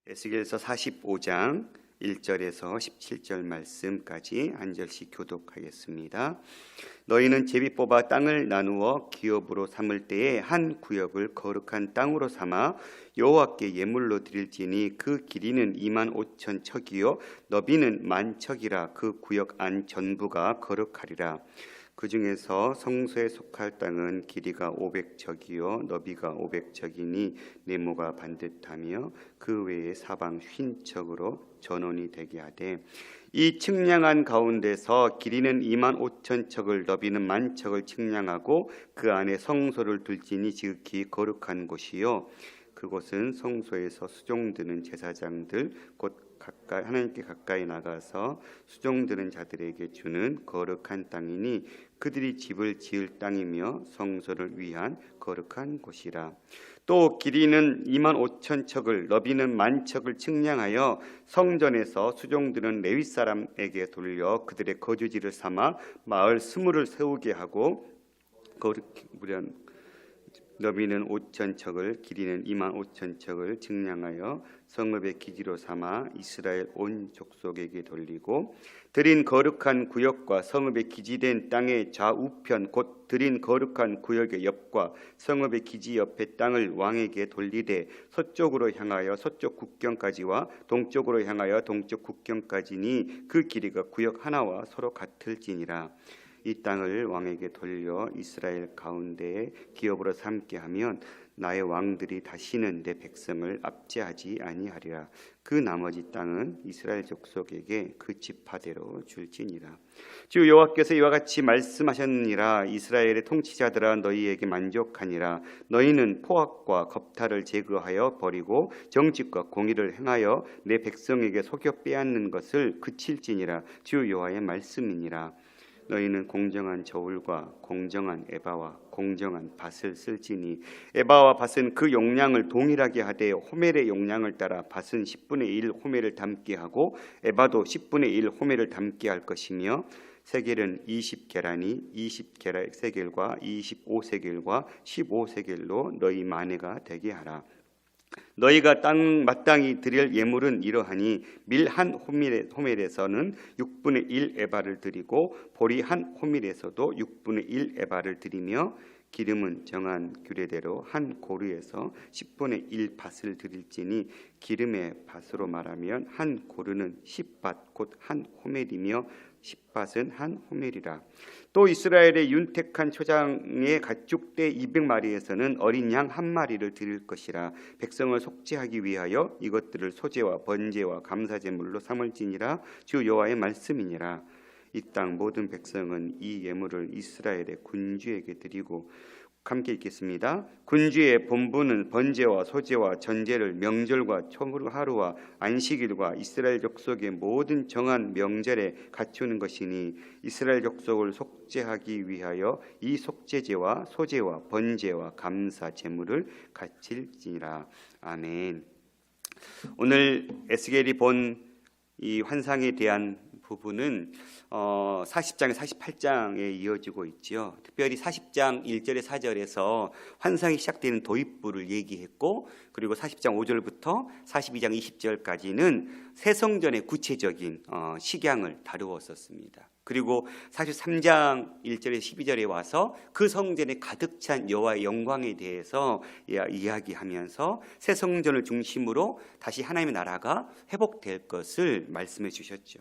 에스겔서 45장 1절에서 17절 말씀까지 한 절씩 교독하겠습니다. 너희는 제비 뽑아 땅을 나누어 기업으로 삼을 때에 한 구역을 거룩한 땅으로 삼아 여호와께 예물로 드릴지니 그 길이는 2만 5천 척이요 너비는 1만 척이라. 그 구역 안 전부가 거룩하리라. 그 중에서 성소에 속할 땅은 길이가 500척이요 너비가 500척이니 네모가 반듯하며 그 외에 사방 50척으로 전원이 되게 하되, 이 측량한 가운데서 길이는 2만 5천 척을 너비는 1만 척을 측량하고 그 안에 성소를 둘지니 지극히 거룩한 곳이요 그곳은 성소에서 수종드는 제사장들 곧 하나님께 가까이 나가서 수종드는 자들에게 주는 거룩한 땅이니 그들이 집을 지을 땅이며 성소를 위한 거룩한 곳이라. 또 길이는 2만 5천 척을 너비는 1만 척을 측량하여 성전에서 수종드는 레위 사람에게 돌려 그들의 거주지를 삼아 마을 스물을 세우게 하고, 너비는 5천 척을 길이는 2만 5천 척을 측량하여 성읍의 기지로 삼아 이스라엘 온 족속에게 돌리고, 드린 거룩한 구역과 성읍의 기지된 땅의 좌우편 곧 드린 거룩한 구역의 옆과 성읍의 기지 옆의 땅을 왕에게 돌리되 서쪽으로 향하여 서쪽 국경까지와 동쪽으로 향하여 동쪽 국경까지니 그 길이가 구역 하나와 서로 같을지니라. 이 땅을 왕에게 돌려 이스라엘 가운데에 기업으로 삼게 하면 나의 왕들이 다시는 내 백성을 압제하지 아니하리라. 그 나머지 땅은 이스라엘 족속에게 그 지파대로 줄지니라. 주 여호와께서 이와 같이 말씀하셨느니라. 이스라엘의 통치자들아 너희에게 만족하니라. 너희는 포악과 겁탈을 제거하여 버리고 정직과 공의를 행하여 내 백성에게 속여 빼앗는 것을 그칠지니라. 주 여호와의 말씀이니라. 너희는 공정한 저울과 공정한 에바와 공정한 밭을 쓸지니 에바와 밭은 그 용량을 동일하게 하되 호멜의 용량을 따라 밭은 10분의 1 호멜을 담게 하고 에바도 10분의 1 호멜을 담게 할 것이며, 세겔은 20계란이 20세겔과 25세겔과 15세겔로 너희 마네가 되게 하라. 너희가 마땅히 드릴 예물은 이러하니 밀 한 호멜에서는 6분의 1 에바를 드리고 보리 한 호멜에서도 6분의 1 에바를 드리며, 기름은 정한 규례대로 한 고르에서 10분의 1 밭을 드릴지니 기름의 밭으로 말하면 한 고르는 10밭 곧 한 호멜이며 10밭은 한 호멜이라. 또 이스라엘의 윤택한 초장의 가축대 200마리에서는 어린 양 1마리를 드릴 것이라. 백성을 속죄하기 위하여 이것들을 소제와 번제와 감사제물로 삼을지니라. 주 여호와의 말씀이니라. 이 땅 모든 백성은 이 예물을 이스라엘의 군주에게 드리고, 함께 읽겠습니다. 군주의 본분은 번제와 소제와 전제를 명절과 초하루와 안식일과 이스라엘 족속의 모든 정한 명절에 갖추는 것이니 이스라엘 족속을 속죄하기 위하여 이 속죄제와 소제와 번제와 감사 제물을 갖출지니라. 아멘. 오늘 에스겔이 본 이 환상에 대한 부분은 40장에 48장에 이어지고 있죠. 특별히 40장 1절에 4절에서 환상이 시작되는 도입부를 얘기했고, 그리고 40장 5절부터 42장 20절까지는 새 성전의 구체적인 식양을 다루었었습니다. 그리고 43장 1절에서 12절에 와서 그 성전에 가득 찬 여호와의 영광에 대해서 이야기하면서 새 성전을 중심으로 다시 하나님의 나라가 회복될 것을 말씀해 주셨죠.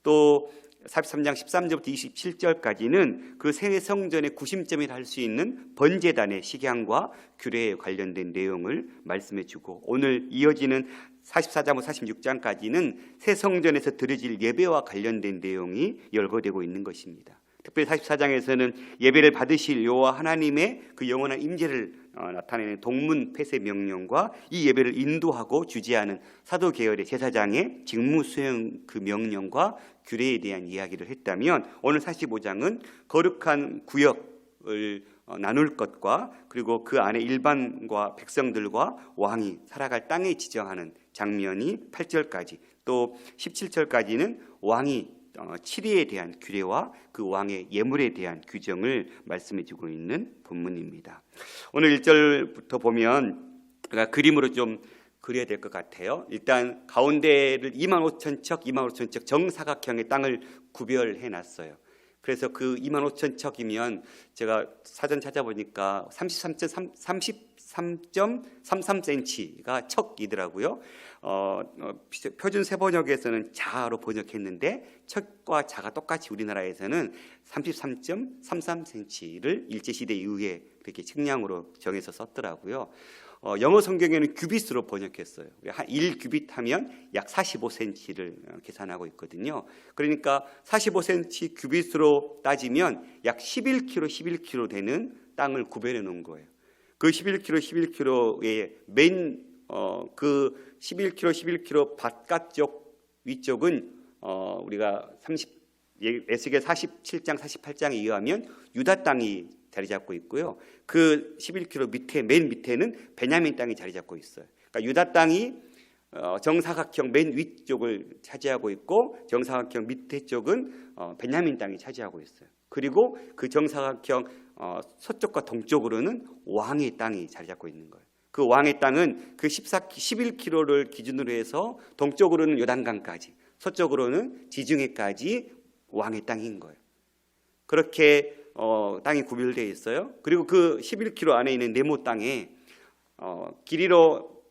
또 43장 13절부터 27절까지는 그 새 성전의 구심점이라 할 수 있는 번제단의 식양과 규례에 관련된 내용을 말씀해 주고, 오늘 이어지는 44장부터 46장까지는 새 성전에서 드려질 예배와 관련된 내용이 열거되고 있는 것입니다. 특별히 44장에서는 예배를 받으실 여호와 하나님의 그 영원한 임재를 나타내는 동문 폐쇄 명령과 이 예배를 인도하고 주재하는 사도 계열의 제사장의 직무 수행 그 명령과 규례에 대한 이야기를 했다면, 오늘 45장은 거룩한 구역을 나눌 것과 그리고 그 안에 일반과 백성들과 왕이 살아갈 땅에 지정하는 장면이 8절까지, 또 17절까지는 왕이 치리에 대한 규례와 그 왕의 예물에 대한 규정을 말씀해 주고 있는 본문입니다. 오늘 1절부터 보면 그림으로 좀 그려야 될 것 같아요. 일단 가운데를 25,000척, 25,000척 정사각형의 땅을 구별해 놨어요. 그래서 그 25,000척이면 제가 사전 찾아보니까 33.33cm가 척이더라고요. 표준 세번역에서는 자로 번역했는데 척과 자가 똑같이 우리나라에서는 33.33cm를 일제시대 이후에 그렇게 측량으로 정해서 썼더라고요. 영어 성경에는 규빗으로 번역했어요. 1규빗 하면 약 45cm를 계산하고 있거든요. 그러니까 45cm 규빗으로 따지면 약 11kg 되는 땅을 구별해 놓은 거예요. 그 11kg의 그 11kg 바깥쪽 위쪽은 우리가 에스겔 47장 48장에 의하면 유다 땅이 자리 잡고 있고요. 그 11km 맨 밑에는 베냐민 땅이 자리 잡고 있어요. 그러니까 유다 땅이 정사각형 맨 위쪽을 차지하고 있고 정사각형 밑에 쪽은 베냐민 땅이 차지하고 있어요. 그리고 그 정사각형 서쪽과 동쪽으로는 왕의 땅이 자리 잡고 있는 거예요. 그 왕의 땅은 그 11km를 기준으로 해서 동쪽으로는 요단강까지, 서쪽으로는 지중해까지 왕의 땅인 거예요. 그렇게 땅이 구별되어 있어요. 그리고 그 11km 안에 있는 네모 땅에 길이로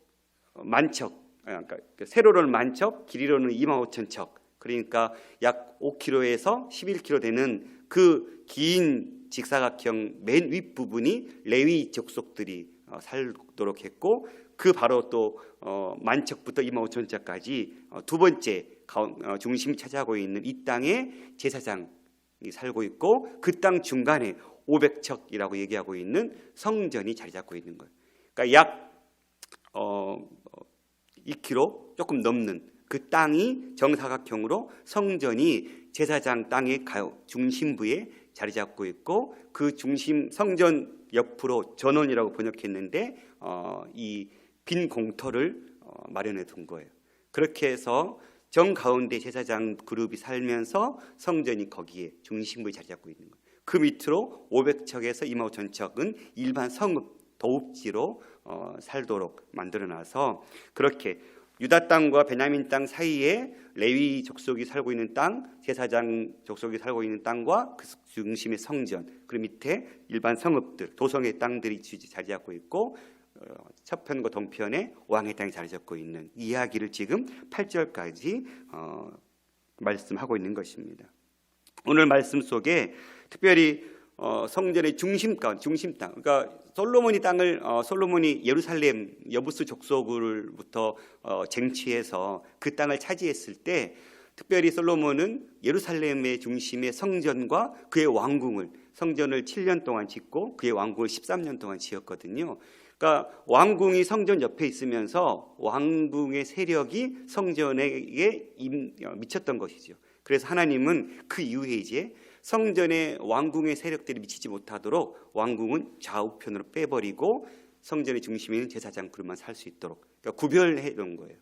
만척, 그러니까 세로로는 만척, 길이로는 25,000척, 그러니까 약 5km에서 11km 되는 그 긴 직사각형 맨 윗부분이 레위 족속들이 살도록 했고, 그 바로 또 만척부터 25,000척까지 두 번째 중심이 차지하고 있는 이 땅에 제사장이 살고 있고, 그 땅 중간에 500척이라고 얘기하고 있는 성전이 자리 잡고 있는 거예요. 그러니까 약 2km 조금 넘는 그 땅이 정사각형으로 성전이 제사장 땅의 중심부에 자리 잡고 있고, 그 중심 성전 옆으로 전원이라고 번역했는데 이 빈 공터를 마련해 둔 거예요. 그렇게 해서 정 가운데 제사장 그룹이 살면서 성전이 거기에 중심부에 자리 잡고 있는 거예요. 그 밑으로 500척에서 25,000척은 일반 성읍 도읍지로 살도록 만들어놔서, 그렇게 유다 땅과 베냐민 땅 사이에 레위 족속이 살고 있는 땅, 제사장 족속이 살고 있는 땅과 그 중심의 성전, 그 밑에 일반 성읍들, 도성의 땅들이 자리 잡고 있고, 서편과 동편에 왕의 땅이 자리 잡고 있는 이야기를 지금 8절까지 말씀하고 있는 것입니다. 오늘 말씀 속에 특별히 성전의 중심 땅, 그러니까 솔로몬이 예루살렘 여부스 족속을부터 쟁취해서 그 땅을 차지했을 때, 특별히 솔로몬은 예루살렘의 중심의 성전과 그의 왕궁을, 성전을 7년 동안 짓고 그의 왕궁을 13년 동안 지었거든요. 그러니까 왕궁이 성전 옆에 있으면서 왕궁의 세력이 성전에게 미쳤던 것이죠. 그래서 하나님은 그 이후에 이제 성전에 왕궁의 세력들이 미치지 못하도록 왕궁은 좌우편으로 빼버리고 성전의 중심에 있는 제사장 그룹만 살 수 있도록, 그러니까 구별해 놓은 거예요.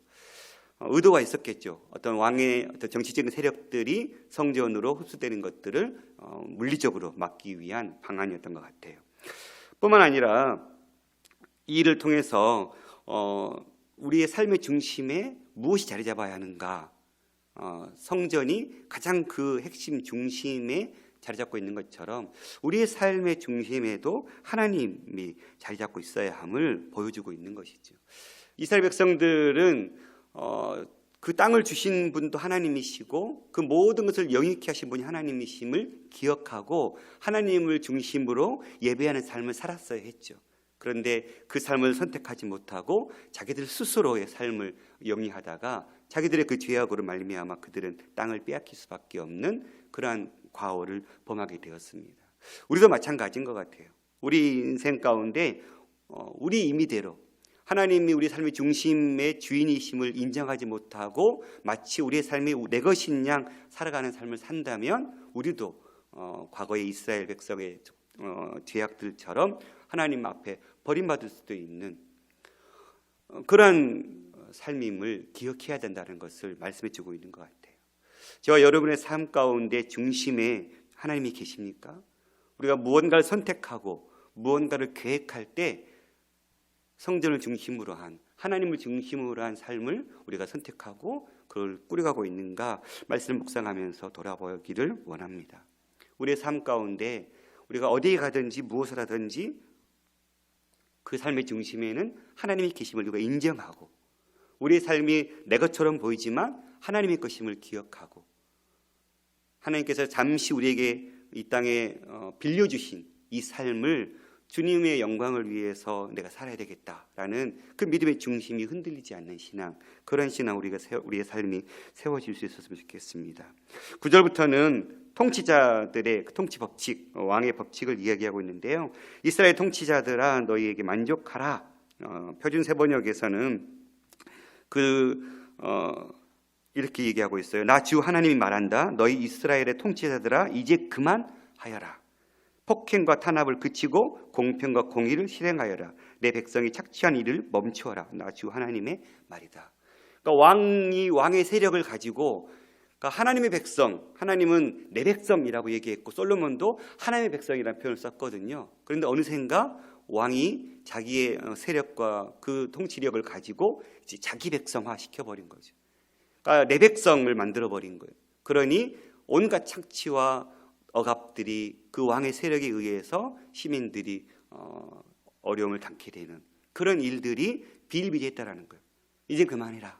의도가 있었겠죠. 어떤 왕의 어떤 정치적인 세력들이 성전으로 흡수되는 것들을 물리적으로 막기 위한 방안이었던 것 같아요. 뿐만 아니라 이 일을 통해서 우리의 삶의 중심에 무엇이 자리 잡아야 하는가, 성전이 가장 그 핵심 중심에 자리 잡고 있는 것처럼 우리의 삶의 중심에도 하나님이 자리 잡고 있어야 함을 보여주고 있는 것이죠. 이스라엘 백성들은 그 땅을 주신 분도 하나님이시고 그 모든 것을 영위케 하신 분이 하나님이심을 기억하고 하나님을 중심으로 예배하는 삶을 살았어야 했죠. 그런데 그 삶을 선택하지 못하고 자기들 스스로의 삶을 영위하다가 자기들의 그 죄악으로 말미암아 그들은 땅을 빼앗길 수밖에 없는 그러한 과오를 범하게 되었습니다. 우리도 마찬가지인 것 같아요. 우리 인생 가운데 우리 임의대로 하나님이 우리 삶의 중심의 주인이심을 인정하지 못하고 마치 우리의 삶이 내 것인 양 살아가는 삶을 산다면 우리도 과거의 이스라엘 백성의 죄악들처럼 하나님 앞에 버림받을 수도 있는 그러한 삶임을 기억해야 된다는 것을 말씀해 주고 있는 것 같아요. 저와 여러분의 삶 가운데 중심에 하나님이 계십니까? 우리가 무언가를 선택하고 무언가를 계획할 때 성전을 중심으로 한 하나님을 중심으로 한 삶을 우리가 선택하고 그걸 꾸려가고 있는가 말씀을 묵상하면서 돌아보기를 원합니다. 우리의 삶 가운데 우리가 어디에 가든지 무엇을 하든지 그 삶의 중심에는 하나님이 계심을 우리가 인정하고 우리의 삶이 내 것처럼 보이지만 하나님의 것임을 기억하고 하나님께서 잠시 우리에게 이 땅에 빌려주신 이 삶을 주님의 영광을 위해서 내가 살아야 되겠다라는 그 믿음의 중심이 흔들리지 않는 신앙, 그런 신앙 우리의 삶이 세워질 수 있었으면 좋겠습니다. 9절부터는 통치자들의 통치 법칙, 왕의 법칙을 이야기하고 있는데요. 이스라엘 통치자들아 너희에게 만족하라. 표준 세번역에서는 이렇게 얘기하고 있어요. 나 주 하나님이 말한다. 너희 이스라엘의 통치자들아 이제 그만하여라. 폭행과 탄압을 그치고 공평과 공의를 실행하여라. 내 백성이 착취한 일을 멈추어라. 나 주 하나님의 말이다. 그러니까 왕의 세력을 가지고 그러니까 하나님의 백성, 하나님은 내 백성이라고 얘기했고 솔로몬도 하나님의 백성이라는 표현을 썼거든요. 그런데 어느샌가 왕이 자기의 세력과 그 통치력을 가지고 이제 자기 백성화 시켜버린 거죠. 그러니까 내 백성을 만들어버린 거예요. 그러니 온갖 착취와 억압들이 그 왕의 세력에 의해서 시민들이 어려움을 당게 되는 그런 일들이 비일비재했다라는 거예요. 이제 그만해라.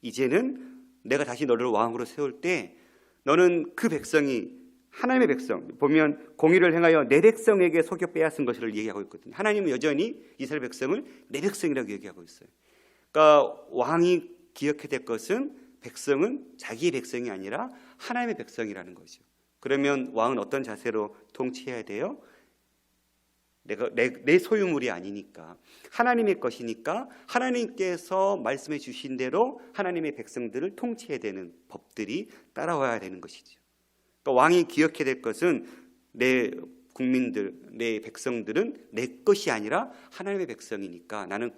이제는 내가 다시 너를 왕으로 세울 때 너는 그 백성이 하나님의 백성, 보면 공의를 행하여 내 백성에게 속여 빼앗은 것을 얘기하고 있거든요. 하나님은 여전히 이스라엘 백성을 내 백성이라고 얘기하고 있어요. 그러니까 왕이 기억해야 될 것은 백성은 자기의 백성이 아니라 하나님의 백성이라는 거죠. 그러면 왕은 어떤 자세로 통치해야 돼요? 내 소유물이 아니니까 하나님의 것이니까 하나님께서 말씀해 주신 대로 하나님의 백성들을 통치해야 되는 법들이 따라와야 되는 것이죠. 그러니까 왕이 기억해야 될 것은 내 국민들, 내 백성들은 내 것이 아니라 하나님의 백성이니까 나는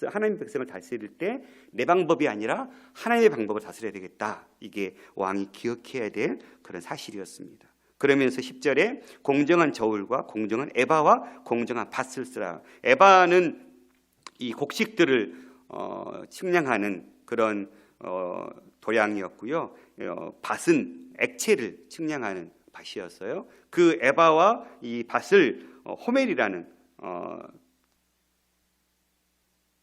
하나님의 백성을 다스릴 때 내 방법이 아니라 하나님의 방법을 다스려야 되겠다. 이게 왕이 기억해야 될 그런 사실이었습니다. 그러면서 10절에 공정한 저울과 공정한 에바와 공정한 밭을 쓰라. 에바는 이 곡식들을 측량하는 그런 도량이었고요. 밭은 액체를 측량하는 밭이었어요. 그 에바와 이 밭을 호멜이라는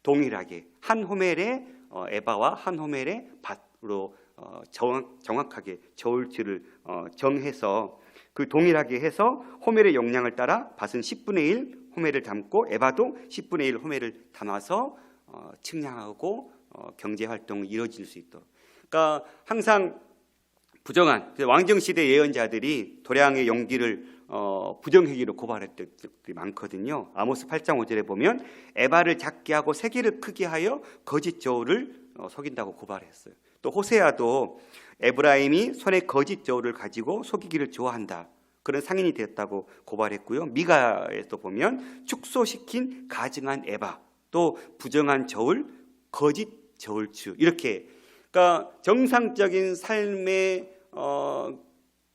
동일하게 한 호멜의 에바와 한 호멜의 밭으로 정확하게 저울치를 정해서 그 동일하게 해서 호멜의 용량을 따라 밭은 10분의 1 호멜을 담고 에바도 10분의 1 호멜을 담아서 측량하고 경제활동이 이루어질 수 있도록. 그러니까 항상 부정한 왕정시대 예언자들이 도량의 용기를 부정행위로 고발했던 적들이 많거든요. 아모스 8장 5절에 보면 에바를 작게 하고 세계를 크게 하여 거짓 저울을 속인다고 고발했어요. 또 호세아도 에브라임이 손에 거짓 저울을 가지고 속이기를 좋아한다. 그런 상인이 되었다고 고발했고요. 미가에도 보면 축소시킨 가증한 에바, 또 부정한 저울, 거짓 저울추 이렇게 그러니까 정상적인 삶의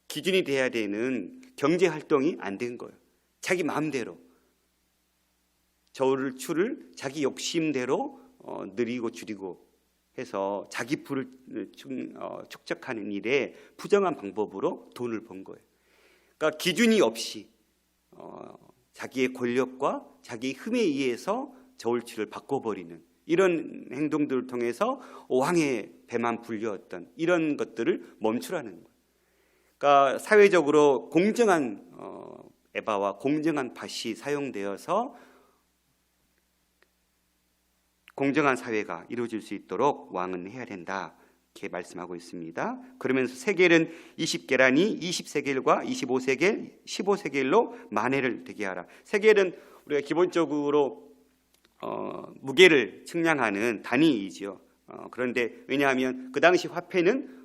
기준이 돼야 되는 경제 활동이 안 된 거예요. 자기 마음대로 저울을 추를 자기 욕심대로 늘리고 줄이고 해서 자기 부를 축적하는 일에 부정한 방법으로 돈을 번 거예요. 그러니까 기준이 없이 자기의 권력과 자기의 흠에 의해서 저울추를 바꿔버리는 이런 행동들을 통해서 왕의 배만 불렸던 이런 것들을 멈추라는 거예요. 그러니까 사회적으로 공정한 에바와 공정한 밭이 사용되어서 공정한 사회가 이루어질 수 있도록 왕은 해야 된다. 이렇게 말씀하고 있습니다. 그러면서 세겔은 20계란이 20세겔과 25세겔, 15세겔로 만회를 되게 하라. 세겔은 우리가 기본적으로 무게를 측량하는 단위이죠. 그런데 왜냐하면 그 당시 화폐는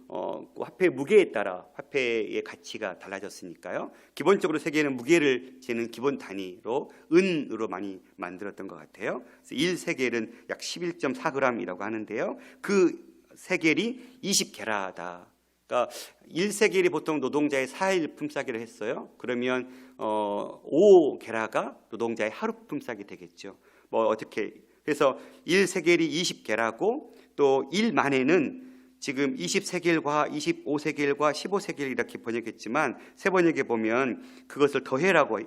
화폐 무게에 따라 화폐의 가치가 달라졌으니까요. 기본적으로 세계는 무게를 재는 기본 단위로 은으로 많이 만들었던 것 같아요. 1세겔은 약 11.4g이라고 하는데요. 그 세겔이 20게라다. 그러니까 1세겔이 보통 노동자의 4일 품삯이라고 했어요. 그러면 5게라가 노동자의 하루 품삯이 되겠죠. 뭐 어떻게 그래서 1세겔이 20개라고 또 1만에는 지금 20세겔과 25세겔과 15세겔 이렇게 번역했지만 세 번역에 보면 그것을 더해라고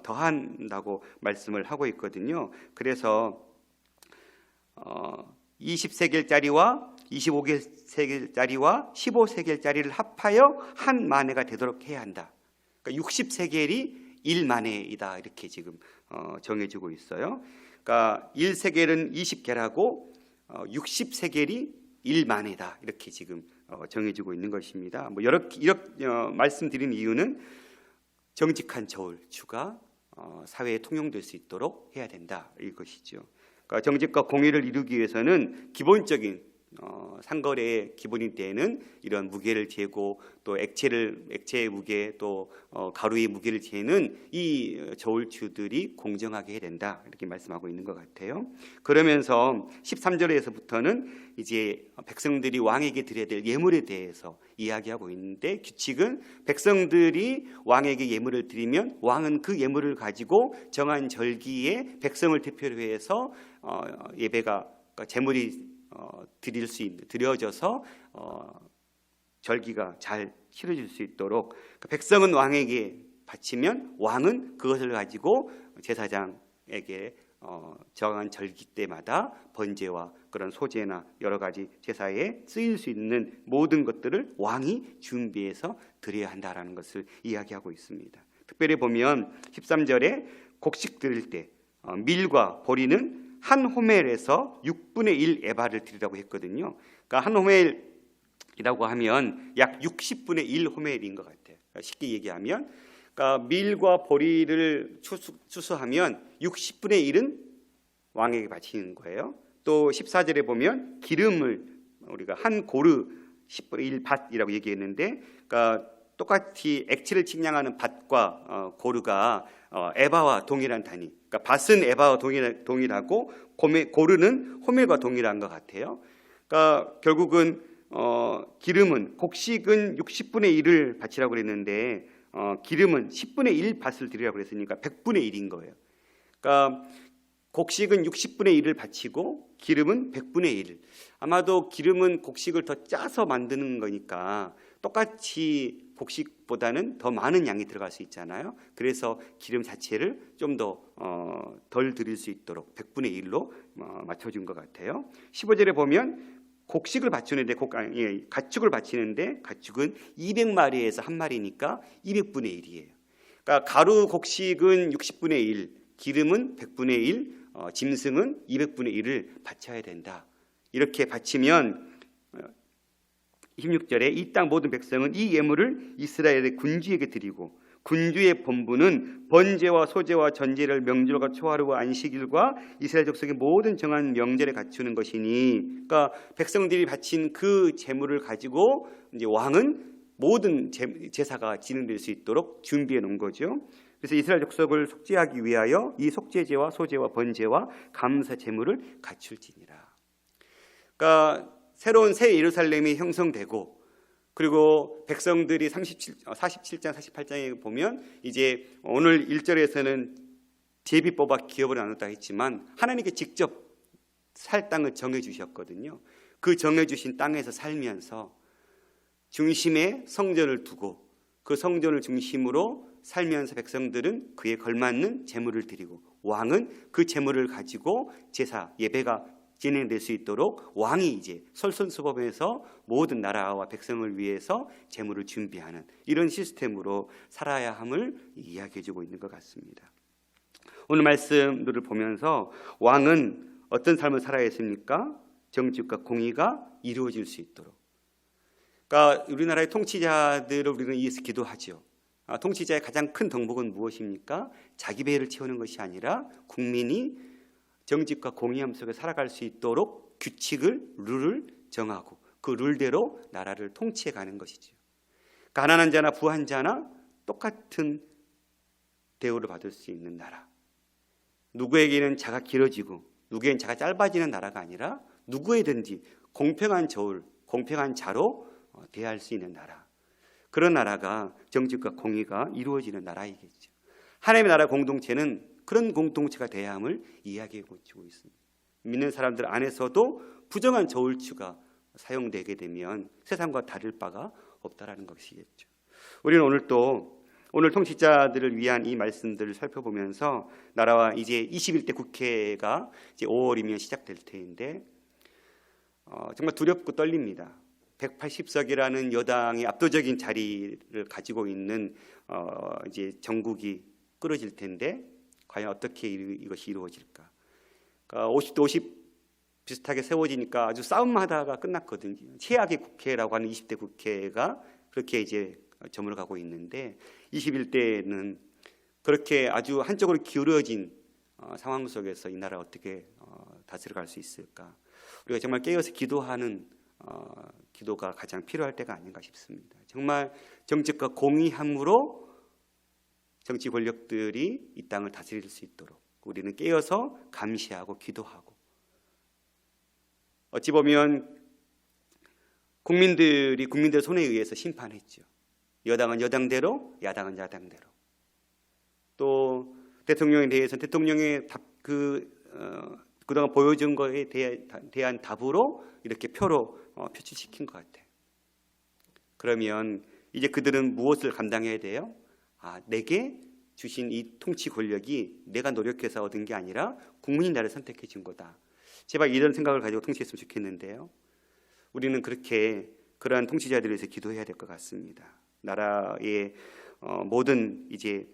더한다고 말씀을 하고 있거든요. 그래서 20세겔짜리와 25세겔짜리와 15세겔짜리를 합하여 한 만해가 되도록 해야 한다. 그러니까 60세겔이 1만해이다 이렇게 지금 정해지고 있어요. 그러니까 1세겔은 20개라고 60세겔이 1만해다 이렇게 지금 정해지고 있는 것입니다. 뭐 이렇게 말씀드린 이유는 정직한 저울추가 사회에 통용될 수 있도록 해야 된다 이것이죠. 그러니까 정직과 공의를 이루기 위해서는 기본적인 상거래의 기본인 때에는 이런 무게를 재고 또 액체의 무게 또 가루의 무게를 재는 이 저울추들이 공정하게 해야 된다 이렇게 말씀하고 있는 것 같아요. 그러면서 13절에서부터는 이제 백성들이 왕에게 드려야 될 예물에 대해서 이야기하고 있는데 규칙은 백성들이 왕에게 예물을 드리면 왕은 그 예물을 가지고 정한 절기에 백성을 대표로 해서 예배가 제물이 드려져서 절기가 잘 치러질 수 있도록 백성은 왕에게 바치면 왕은 그것을 가지고 제사장에게 정한 절기 때마다 번제와 그런 소제나 여러 가지 제사에 쓰일 수 있는 모든 것들을 왕이 준비해서 드려야 한다라는 것을 이야기하고 있습니다. 특별히 보면 13절에 곡식 드릴 때 밀과 보리는 한 호멜에서 6분의 1 에바를 드리라고 했거든요. 그러니까 한 호멜이라고 하면 약 60분의 1 호멜인 것 같아요. 그러니까 쉽게 얘기하면 그러니까 밀과 보리를 추수하면 60분의 1은 왕에게 바치는 거예요. 또 14절에 보면 기름을 우리가 한 고르 10분의 1 밭이라고 얘기했는데 그러니까 똑같이 액체를 측량하는 밭과 고르가 에바와 동일한 단위. 그러니까 밭은 에바와 동일하고 고르는 호멜과 동일한 것 같아요. 그러니까 결국은 기름은 곡식은 60분의 1을 바치라고 그랬는데 기름은 10분의 1 밭을 드리라고 그랬으니까 100분의 1인 거예요. 그러니까 곡식은 60분의 1을 바치고 기름은 100분의 1. 아마도 기름은 곡식을 더 짜서 만드는 거니까 똑같이 곡식보다는 더 많은 양이 들어갈 수 있잖아요. 그래서 기름 자체를 좀 더 덜 드릴 수 있도록 100분의 1로 맞춰준 것 같아요. 15절에 보면 곡식을 바치는데 가축을 바치는데 가축은 200마리에서 한 마리니까 200분의 1이에요. 그러니까 가루 곡식은 60분의 1, 기름은 100분의 1, 짐승은 200분의 1을 바쳐야 된다. 이렇게 바치면 16절에 이 땅 모든 백성은 이 예물을 이스라엘의 군주에게 드리고 군주의 본분은 번제와 소제와 전제를 명절과 초하루와 안식일과 이스라엘 족속의 모든 정한 명절에 갖추는 것이니, 그러니까 백성들이 바친 그 제물을 가지고 이제 왕은 모든 제사가 진행될 수 있도록 준비해 놓은 거죠. 그래서 이스라엘 족속을 속죄하기 위하여 이 속죄제와 소제와 번제와 감사 제물을 갖출지니라. 그러니까 새로운 새 예루살렘이 형성되고, 그리고 백성들이 47장 48장에 보면 이제 오늘 1절에서는 제비 뽑아 기업을 나눴다 했지만 하나님께 직접 살 땅을 정해 주셨거든요. 그 정해 주신 땅에서 살면서 중심에 성전을 두고 그 성전을 중심으로 살면서 백성들은 그에 걸맞는 제물을 드리고, 왕은 그 제물을 가지고 제사 예배가 진행될 수 있도록 왕이 이제 솔선수범해서 모든 나라와 백성을 위해서 제물을 준비하는 이런 시스템으로 살아야 함을 이야기해주고 있는 것 같습니다. 오늘 말씀들을 보면서 왕은 어떤 삶을 살아야 했습니까? 정직과 공의가 이루어질 수 있도록. 그러니까 우리나라의 통치자들을 우리는 위해서 기도하죠. 통치자의 가장 큰 덕목은 무엇입니까? 자기 배를 채우는 것이 아니라 국민이 정직과 공의함 속에 살아갈 수 있도록 룰을 정하고 그 룰대로 나라를 통치해 가는 것이죠. 가난한 자나 부한 자나 똑같은 대우를 받을 수 있는 나라. 누구에게는 자가 길어지고 누구에게는 자가 짧아지는 나라가 아니라 누구에든지 공평한 저울, 공평한 자로 대할 수 있는 나라. 그런 나라가 정직과 공의가 이루어지는 나라이겠죠. 하나님의 나라 공동체는 그런 공동체가 돼야 함을 이야기해주고 있습니다. 믿는 사람들 안에서도 부정한 저울추가 사용되게 되면 세상과 다를 바가 없다라는 것이겠죠. 우리는 오늘 통치자들을 위한 이 말씀들을 살펴보면서 나라와 이제 21대 국회가 이제 5월이면 시작될 텐데 정말 두렵고 떨립니다. 180석이라는 여당의 압도적인 자리를 가지고 있는 이제 정국이 끌어질 텐데 과연 어떻게 이것이 이루어질까? 그러니까 50대 50 비슷하게 세워지니까 아주 싸움하다가 끝났거든요. 최악의 국회라고 하는 20대 국회가 그렇게 이제 점을 가고 있는데 21대는 그렇게 아주 한쪽으로 기울어진 상황 속에서 이 나라 어떻게 다스려갈 수 있을까? 우리가 정말 깨어서 기도하는 기도가 가장 필요할 때가 아닌가 싶습니다. 정말 정책과 공의함으로 정치 권력들이 이 땅을 다스릴 수 있도록 우리는 깨어서 감시하고 기도하고, 어찌 보면 국민들 손에 의해서 심판했죠. 여당은 여당대로, 야당은 야당대로. 또 대통령에 대해서는 대통령의 그동안 보여준 것에 대한 답으로 이렇게 표로 표출시킨 것 같아요. 그러면 이제 그들은 무엇을 감당해야 돼요? 내게 주신 이 통치 권력이 내가 노력해서 얻은 게 아니라 국민이 나를 선택해 준 거다. 제발 이런 생각을 가지고 통치했으면 좋겠는데요. 우리는 그러한 통치자들에 대해서 기도해야 될 것 같습니다. 나라의 모든 이제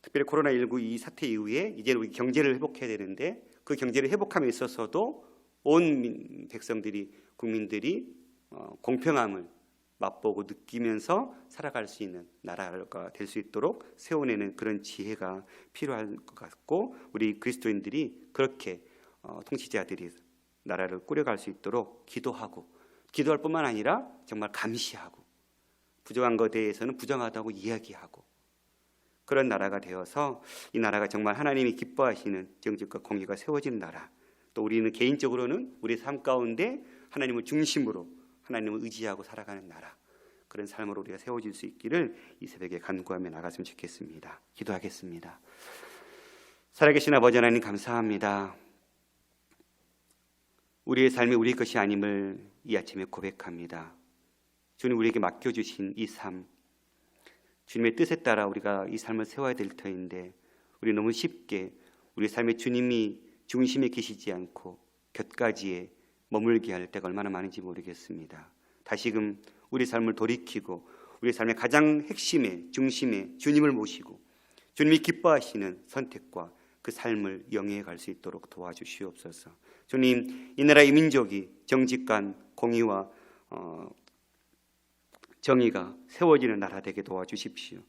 특별히 코로나19 이 사태 이후에 이제 우리 경제를 회복해야 되는데 그 경제를 회복함에 있어서도 온 백성들이, 국민들이 공평함을 맛보고 느끼면서 살아갈 수 있는 나라가 될 수 있도록 세워내는 그런 지혜가 필요할 것 같고, 우리 그리스도인들이 그렇게 통치자들이 나라를 꾸려갈 수 있도록 기도할 뿐만 아니라 정말 감시하고, 부정한 것에 대해서는 부정하다고 이야기하고, 그런 나라가 되어서 이 나라가 정말 하나님이 기뻐하시는 정직과 공의가 세워지는 나라, 또 우리는 개인적으로는 우리 삶 가운데 하나님을 중심으로 하나님을 의지하고 살아가는 나라, 그런 삶으로 우리가 세워질 수 있기를 이 새벽에 간구하며 나갔으면 좋겠습니다. 기도하겠습니다. 살아계신 아버지 하나님, 감사합니다. 우리의 삶이 우리 것이 아님을 이 아침에 고백합니다. 주님, 우리에게 맡겨주신 이 삶, 주님의 뜻에 따라 우리가 이 삶을 세워야 될 터인데 우리 너무 쉽게 우리 삶의 주님이 중심에 계시지 않고 곁가지에 머물게 할 때가 얼마나 많은지 모르겠습니다. 다시금 우리 삶을 돌이키고 우리 삶의 가장 핵심에, 중심에 주님을 모시고 주님이 기뻐하시는 선택과 그 삶을 영위해 갈 수 있도록 도와주시옵소서. 주님, 이 나라 이 민족이 정직한 공의와 정의가 세워지는 나라 되게 도와주십시오.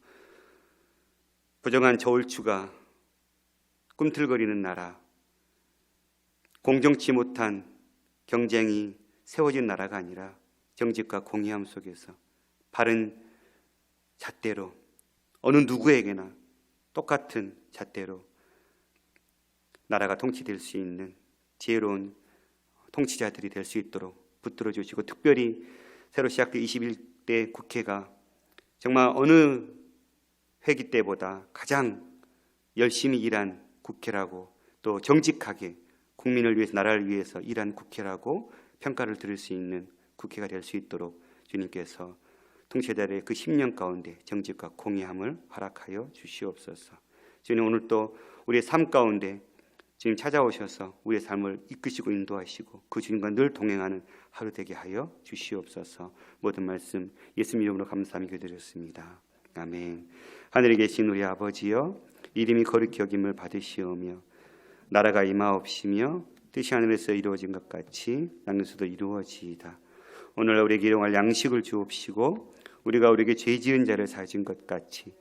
부정한 저울추가 꿈틀거리는 나라, 공정치 못한 경쟁이 세워진 나라가 아니라 정직과 공의함 속에서 바른 잣대로 어느 누구에게나 똑같은 잣대로 나라가 통치될 수 있는 지혜로운 통치자들이 될 수 있도록 붙들어 주시고, 특별히 새로 시작된 21대 국회가 정말 어느 회기 때보다 가장 열심히 일한 국회라고, 또 정직하게 국민을 위해서, 나라를 위해서 일한 국회라고 평가를 들을 수 있는 국회가 될 수 있도록 주님께서 통치자들의 그 10년 가운데 정직과 공의함을 허락하여 주시옵소서. 주님, 오늘 또 우리의 삶 가운데 주님 찾아오셔서 우리의 삶을 이끄시고 인도하시고 그 주님과 늘 동행하는 하루 되게 하여 주시옵소서. 모든 말씀 예수님 이름으로 감사하며 기도드렸습니다. 아멘. 하늘에 계신 우리 아버지여, 이름이 거룩히 여김을 받으시오며 나라가 임하옵시며 뜻이 하늘에서 이루어진 것 같이 땅에서도 이루어지이다. 오늘 우리에게 일용할 양식을 주옵시고 우리가 우리에게 죄 지은 자를 사하신 것 같이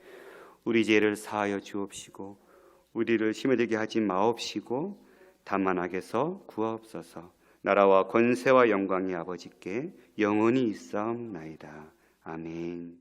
우리 죄를 사하여 주옵시고 우리를 시험에 들게 하지 마옵시고 다만 악에서 구하옵소서. 나라와 권세와 영광이 아버지께 영원히 있사옵나이다. 아멘.